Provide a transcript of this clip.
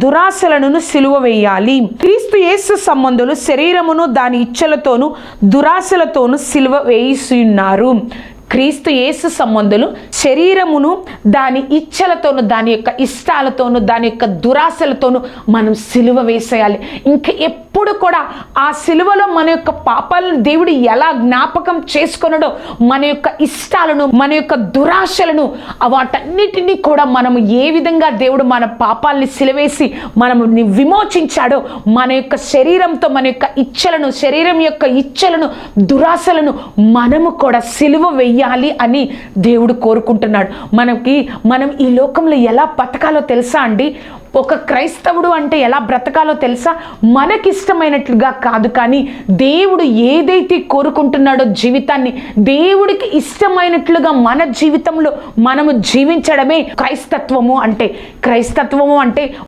దురాశలను సిలువ వేయాలి. క్రీస్తు యేసు సంబంధులు శరీరమును దాని ఇచ్చలతోను దురాశలతోను సిలువ వేయిస్తున్నారు. క్రీస్తు యేసు సంబంధులు శరీరమును దాని ఇచ్చలతోను, దాని యొక్క ఇష్టాలతోను, దాని యొక్క దురాశలతోను మనం సిలువ వేసేయాలి. ఇంకా ఎప్పుడు కూడా ఆ సిలువలో మన యొక్క పాపాలను దేవుడు ఎలా జ్ఞాపకం చేసుకొనడో, మన యొక్క ఇష్టాలను, మన యొక్క దురాశలను, వాటన్నిటినీ కూడా మనము ఏ విధంగా దేవుడు మన పాపాలని సిలువేసి మనము విమోచించాడో, మన యొక్క శరీరంతో మన యొక్క ఇచ్చలను, శరీరం యొక్క ఇచ్చలను, దురాశలను మనము కూడా సిలువ వేయాలి అని దేవుడు కోరుకుంటున్నాడు. మనం ఈ లోకంలో ఎలా బతకాలో తెలుసా అండి? ఒక క్రైస్తవుడు అంటే ఎలా బ్రతకాలో తెలుసా? మనకిష్టమైనట్లుగా కాదు, కానీ దేవుడు ఏదైతే కోరుకుంటున్నాడో జీవితాన్ని దేవుడికి ఇష్టమైనట్లుగా మన జీవితంలో మనము జీవించడమే క్రైస్తత్వము అంటే.